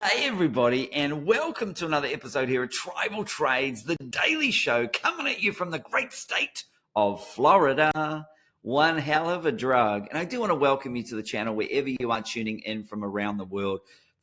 Hey everybody, and welcome to another episode here at Tribal Trades, the daily show coming at you from the great state of Florida. One hell of a drug. And I do want to welcome you to the channel wherever you are tuning in from around the world.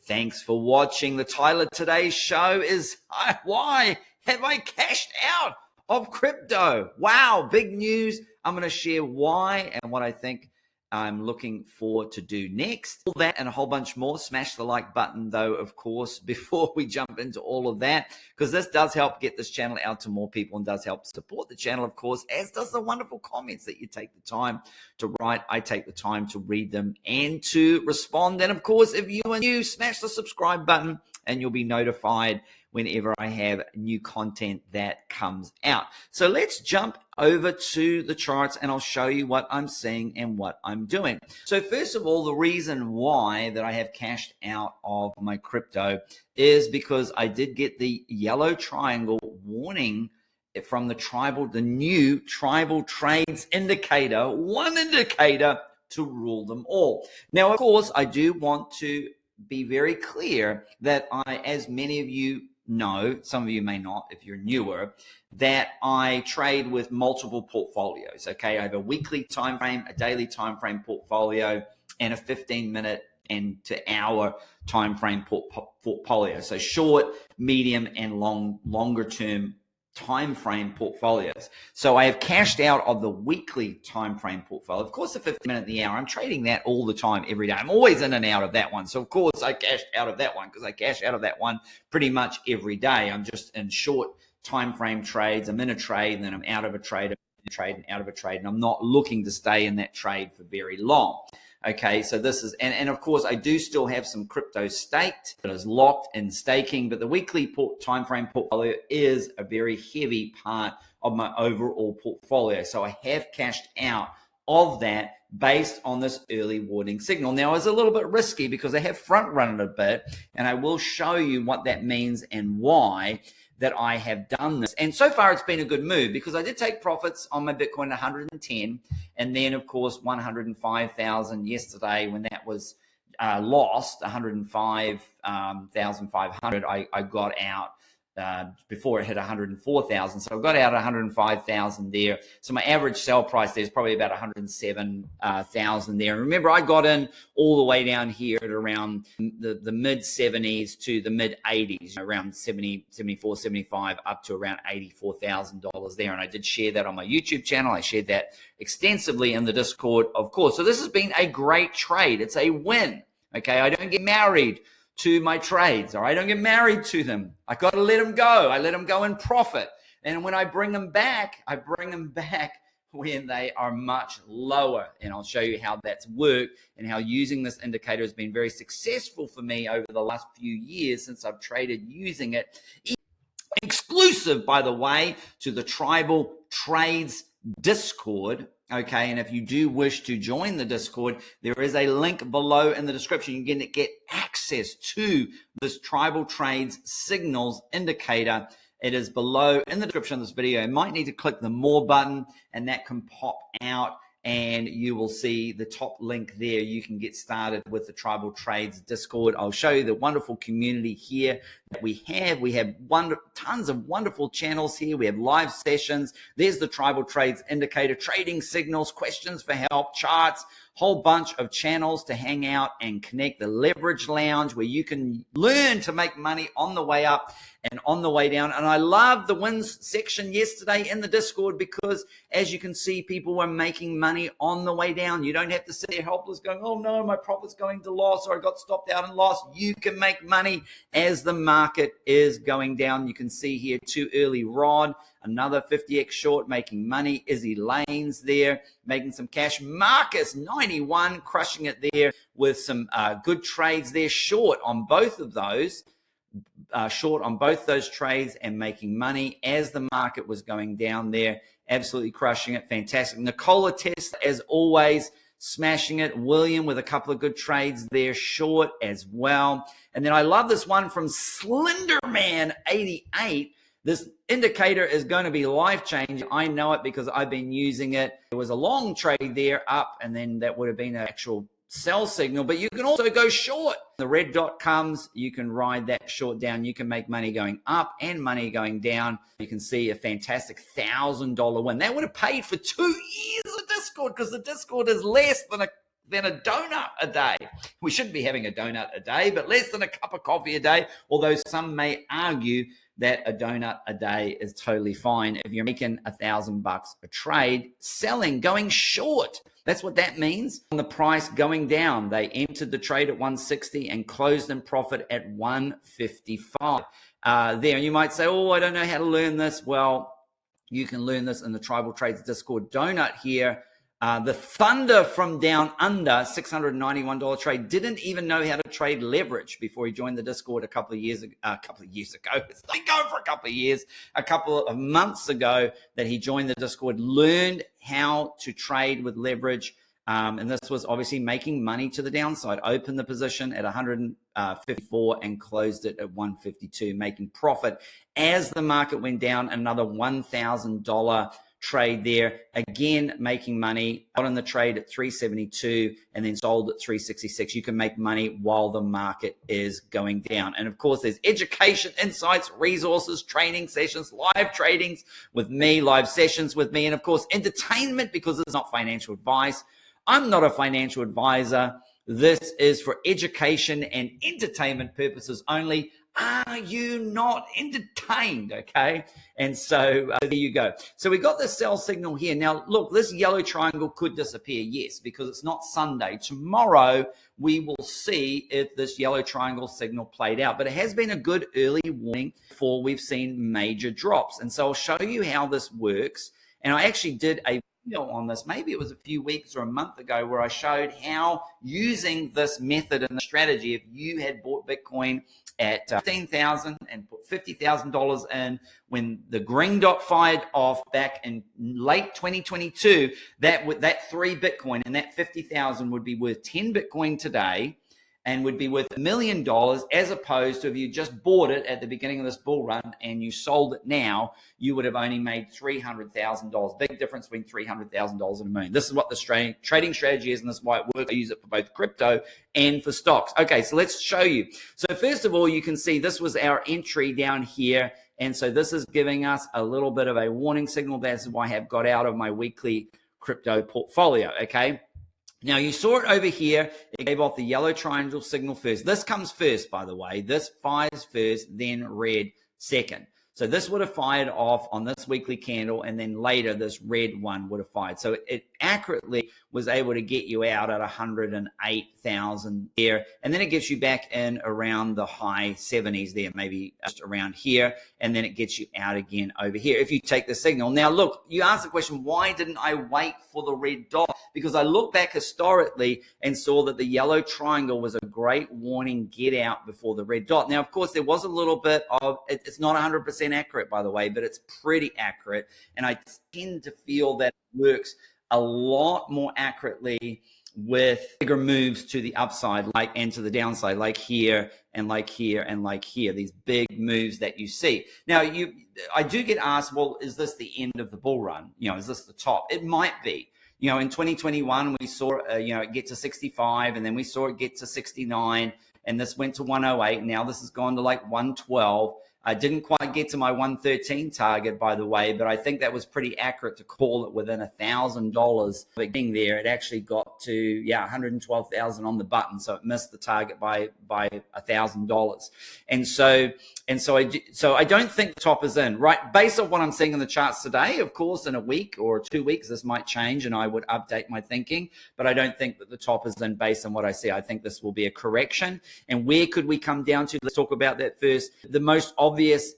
Thanks for watching. The title of today's show is Why Have I Cashed Out of Crypto? Wow, big news. I'm going to share why and what I think I'm looking forward to do next. All that and a whole bunch more. Smash the like button though, of course, before we jump into all of that, because this does help get this channel out to more people and does help support the channel, of course, as does the wonderful comments that you take the time to write. I take the time to read them and to respond. And of course, if you are new, smash the subscribe button and you'll be notified whenever I have new content that comes out. So let's jump over to the charts and I'll show you what I'm seeing and what I'm doing. So first of all, the reason why that I have cashed out of my crypto is because I did get the yellow triangle warning from the new Tribal Trades indicator, one indicator to rule them all. Now, of course, I do want to be very clear that as many of you know, some of you may not if you're newer, that I trade with multiple portfolios. Okay, I have a weekly time frame, a daily time frame portfolio, and a 15-minute and to hour time frame portfolio. So short, medium, and longer term time frame portfolios. So I have cashed out of the weekly time frame portfolio. Of course, the 15-minute, the hour, I'm trading that all the time, every day. I'm always in and out of that one. So of course I cashed out of that one because I cash out of that one pretty much every day. I'm just in short time frame trades. I'm in a trade and then I'm out of a trade, I'm in a trade and out of a trade, and I'm not looking to stay in that trade for very long. Okay, so this is, and of course, I do still have some crypto staked that is locked in staking, but the weekly time frame portfolio is a very heavy part of my overall portfolio. So I have cashed out of that based on this early warning signal. Now, it's a little bit risky because I have front run it a bit, and I will show you what that means and why that I have done this. And so far it's been a good move because I did take profits on my Bitcoin 110 and then of course 105,000 yesterday when that was lost, 105,500. I got out before it hit 104,000. So I got out 105,000 there. So my average sell price there is probably about 107,000 there. And remember, I got in all the way down here at around the mid 70s to the mid 80s, around 70, 74, 75, up to around $84,000 there. And I did share that on my YouTube channel. I shared that extensively in the Discord, of course. So this has been a great trade. It's a win. Okay, I don't get married to my trades, all right? I don't get married to them. I got to let them go. I let them go in profit. And when I bring them back, I bring them back when they are much lower. And I'll show you how that's worked and how using this indicator has been very successful for me over the last few years since I've traded using it. Exclusive, by the way, to the Tribal Trades Discord. Okay, and if you do wish to join the Discord, there is a link below in the description. You can get access to this Tribal Trades Signals indicator. It is below in the description of this video. You might need to click the more button and that can pop out and you will see the top link there. You can get started with the Tribal Trades Discord. I'll show you the wonderful community here that we have. We have tons of wonderful channels here. We have live sessions. There's the Tribal Trades Indicator, trading signals, questions for help, charts, whole bunch of channels to hang out and connect. The Leverage Lounge where you can learn to make money on the way up and on the way down. And I love the wins section yesterday in the Discord because as you can see, people were making money on the way down. You don't have to sit there helpless going, oh no, my profit's going to loss or I got stopped out and lost. You can make money as the market is going down. You can see here Too Early Rod, another 50x short making money. Izzy Lanes there making some cash. Marcus 91 crushing it there with some good trades there. Short on both of those. Short on both those trades and making money as the market was going down there. Absolutely crushing it. Fantastic. Nikola Tesla, as always, smashing it. William with a couple of good trades there, short as well. And then I love this one from Slenderman88. This indicator is going to be life-changing. I know it because I've been using it. It was a long trade there up, and then that would have been an actual sell signal, but you can also go short. The red dot comes, you can ride that short down. You can make money going up and money going down. You can see a fantastic $1,000 win. That would have paid for 2 years of Discord, because the Discord is less than a donut a day. We shouldn't be having a donut a day, but less than a cup of coffee a day, although some may argue that a donut a day is totally fine if you're making $1,000 a trade, selling, going short. That's what that means. On the price going down, they entered the trade at 160 and closed in profit at 155. There, you might say, oh, I don't know how to learn this. Well, you can learn this in the Tribal Trades Discord donut here. The Thunder from Down Under, $691 trade, didn't even know how to trade leverage before he joined the Discord a couple of years ago. It's been going for a couple of years. A couple of months ago that he joined the Discord, learned how to trade with leverage. And this was obviously making money to the downside. Opened the position at 154 and closed it at 152, making profit as the market went down. Another $1,000 trade there, again making money. Got in the trade at 372 and then sold at 366. You can make money while the market is going down. And of course, there's education, insights, resources, training sessions, live tradings with me, live sessions with me, and of course entertainment, because it's not financial advice. I'm not a financial advisor. This is for education and entertainment purposes only. Are you not entertained? Okay. And so there you go. So we got the sell signal here. Now, look, this yellow triangle could disappear. Yes, because it's not Sunday. Tomorrow, we will see if this yellow triangle signal played out. But it has been a good early warning before we've seen major drops. And so I'll show you how this works. And I actually did a video on this, maybe it was a few weeks or a month ago, where I showed how using this method and the strategy, if you had bought Bitcoin at 15,000 and put $50,000 in when the green dot fired off back in late 2022, that 3 Bitcoin and that 50,000 would be worth 10 Bitcoin today and would be worth $1 million, as opposed to if you just bought it at the beginning of this bull run and you sold it now, you would have only made $300,000. Big difference between $300,000 and $1 million. This is what the trading strategy is, and this is why it works. I use it for both crypto and for stocks. Okay, so let's show you. So first of all, you can see this was our entry down here. And so this is giving us a little bit of a warning signal. That's why I have got out of my weekly crypto portfolio, okay? Now, you saw it over here. It gave off the yellow triangle signal first. This comes first, by the way. This fires first, then red second. So this would have fired off on this weekly candle, and then later this red one would have fired. So it accurately was able to get you out at 108,000 there. And then it gets you back in around the high 70s there, maybe just around here. And then it gets you out again over here if you take the signal. Now, look, you asked the question, why didn't I wait for the red dot? Because I looked back historically and saw that the yellow triangle was a great warning, get out before the red dot. Now, of course, there was a little bit of, it's not 100% accurate, by the way, but it's pretty accurate. And I tend to feel that it works a lot more accurately with bigger moves to the upside, like, and to the downside, like here and like here and like here, these big moves that you see. Now, I do get asked, well, is this the end of the bull run? Is this the top? It might be. In 2021, we saw, it get to 65, and then we saw it get to 69, and this went to 108. Now this has gone to like 112. I didn't quite get to my 113 target, by the way, but I think that was pretty accurate to call it within $1,000 of getting there. It actually got to 112,000 on the button, so it missed the target by $1,000. And so I don't think the top is in, right? Based on what I'm seeing in the charts today, of course, in a week or 2 weeks, this might change, and I would update my thinking. But I don't think that the top is in based on what I see. I think this will be a correction. And where could we come down to? Let's talk about that first. The most obvious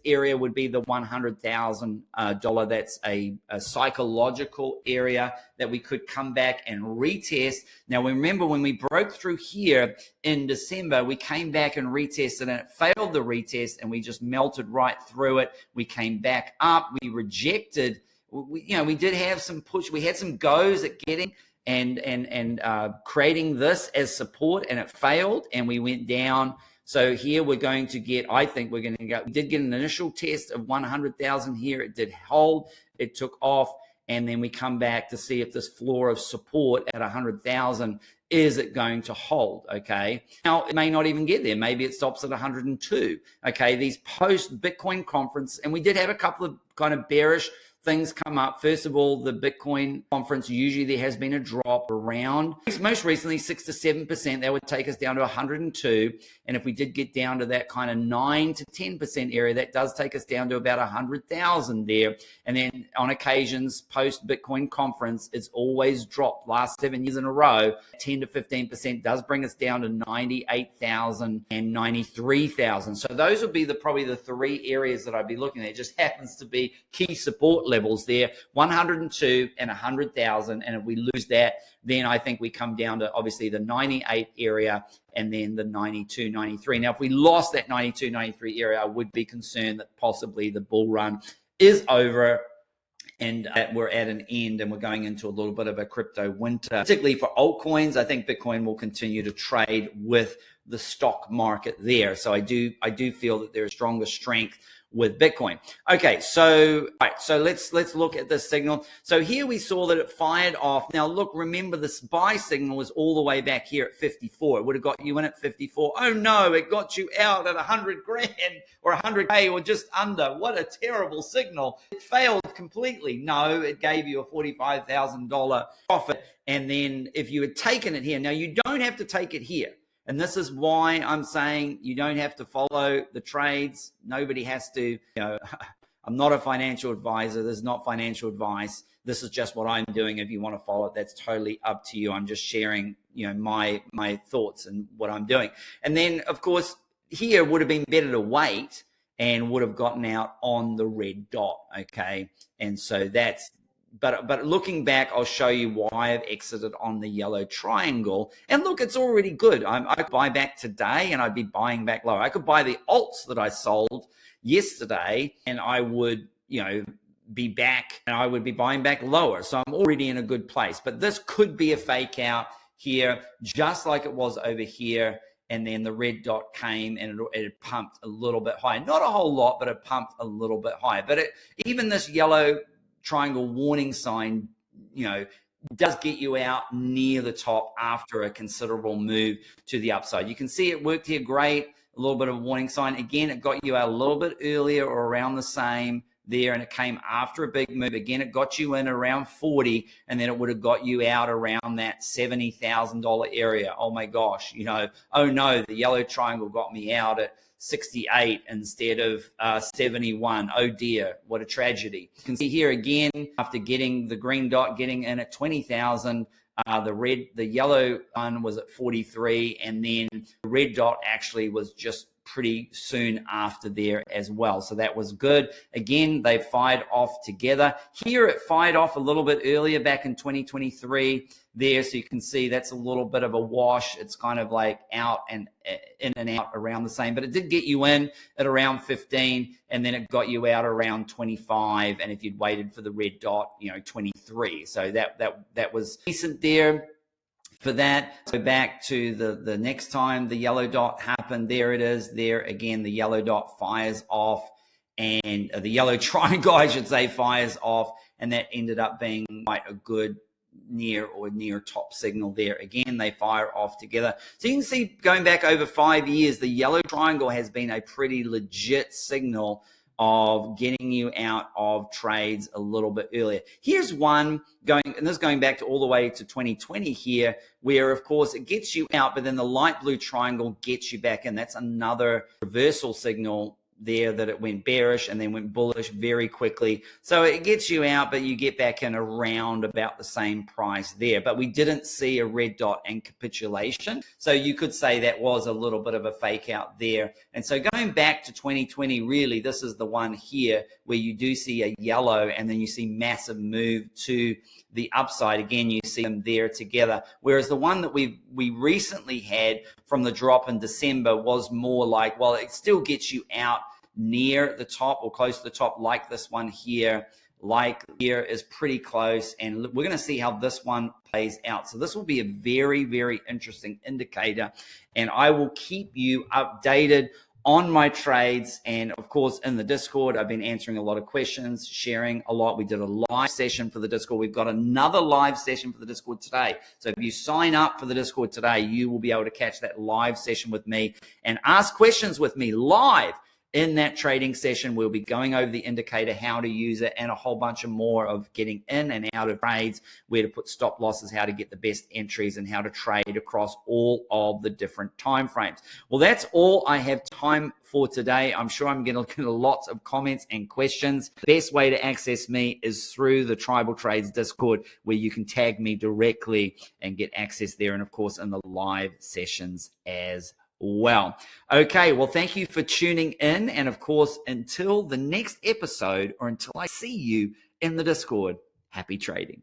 area would be the $100,000. That's a psychological area that we could come back and retest. Now, remember when we broke through here in December, we came back and retested, and it failed the retest, and we just melted right through it. We came back up. We rejected. We did have some push. We had some goes at getting and creating this as support, and it failed, and we went down. So here we're going to get, I think we're going to go, we did get an initial test of 100,000 here. It did hold, it took off, and then we come back to see if this floor of support at 100,000, is it going to hold? Okay. Now, it may not even get there. Maybe it stops at 102. Okay. These post Bitcoin conference, and we did have a couple of kind of bearish things come up. First of all, the Bitcoin conference, usually there has been a drop around, most recently 6 to 7%. That would take us down to 102. And if we did get down to that kind of 9 to 10% area, that does take us down to about 100,000 there. And then on occasions, post Bitcoin conference, it's always dropped. Last 7 years in a row, 10 to 15% does bring us down to 98,000 and 93,000. So those would be probably the three areas that I'd be looking at. It just happens to be key support levels there, 102 and 100,000. And if we lose that, then I think we come down to obviously the 98 area and then the 92, 93. Now, if we lost that 92, 93 area, I would be concerned that possibly the bull run is over and we're at an end and we're going into a little bit of a crypto winter. Particularly for altcoins, I think Bitcoin will continue to trade with the stock market there. So I do feel that there is stronger strength with Bitcoin. Okay, so let's look at this signal. So here we saw that it fired off. Now look, remember this buy signal was all the way back here at 54. It would have got you in at 54. Oh no, it got you out at 100 grand or 100K or just under. What a terrible signal. It failed completely. No, it gave you a $45,000 profit. And then if you had taken it here, now you don't have to take it here. And this is why I'm saying you don't have to follow the trades. Nobody has to, I'm not a financial advisor. This is not financial advice. This is just what I'm doing. If you want to follow it, that's totally up to you. I'm just sharing, my thoughts and what I'm doing. And then, of course, here would have been better to wait and would have gotten out on the red dot, okay? And so but looking back, I'll show you why I've exited on the yellow triangle. And look, it's already good. I could buy back today and I'd be buying back lower. I could buy the alts that I sold yesterday and I would, be back and I would be buying back lower. So I'm already in a good place. But this could be a fake out here, just like it was over here. And then the red dot came and it pumped a little bit higher. Not a whole lot, but it pumped a little bit higher. But even this yellow triangle warning sign, does get you out near the top after a considerable move to the upside. You can see it worked here great, a little bit of a warning sign. Again, it got you out a little bit earlier or around the same there, and it came after a big move. Again, it got you in around 40, and then it would have got you out around that $70,000 area. Oh my gosh, oh no, the yellow triangle got me out at 68 instead of 71. Oh dear, what a tragedy. You can see here again, after getting the green dot, getting in at 20,000, the yellow one was at 43, and then the red dot actually was just pretty soon after there as well. So that was good. Again, they fired off together. Here it fired off a little bit earlier back in 2023 there. So you can see that's a little bit of a wash. It's kind of like out and in and out around the same, but it did get you in at around 15 and then it got you out around 25. And if you'd waited for the red dot, 23. So that was decent there. For that, so back to the next time the yellow dot happened, there it is. There again, the yellow dot fires off, and the yellow triangle, I should say, fires off, and that ended up being quite a good near top signal there. Again, they fire off together. So you can see going back over 5 years, the yellow triangle has been a pretty legit signal of getting you out of trades a little bit earlier. Here's one going, and this is going back to all the way to 2020 here, where of course it gets you out, but then the light blue triangle gets you back in. That's another reversal signal there, that it went bearish and then went bullish very quickly. So it gets you out, but you get back in around about the same price there. But we didn't see a red dot and capitulation. So you could say that was a little bit of a fake out there. And so going back to 2020, really, this is the one here where you do see a yellow and then you see massive move to the upside. Again, you see them there together. Whereas the one that we recently had from the drop in December was more like, well, it still gets you out near the top or close to the top, like this one here. Like here is pretty close, and we're going to see how this one plays out. So this will be a very, very interesting indicator, and I will keep you updated on my trades. And of course, in the Discord, I've been answering a lot of questions, sharing a lot. We did a live session for the Discord. We've got another live session for the Discord today. So if you sign up for the Discord today, you will be able to catch that live session with me and ask questions with me live. In that trading session, we'll be going over the indicator, how to use it, and a whole bunch of more of getting in and out of trades, where to put stop losses, how to get the best entries, and how to trade across all of the different time frames. Well, that's all I have time for today. I'm sure I'm going to get lots of comments and questions. The best way to access me is through the Tribal Trades Discord, where you can tag me directly and get access there, and of course in the live sessions as well. Okay, well, thank you for tuning in. And of course, until the next episode, or until I see you in the Discord, happy trading.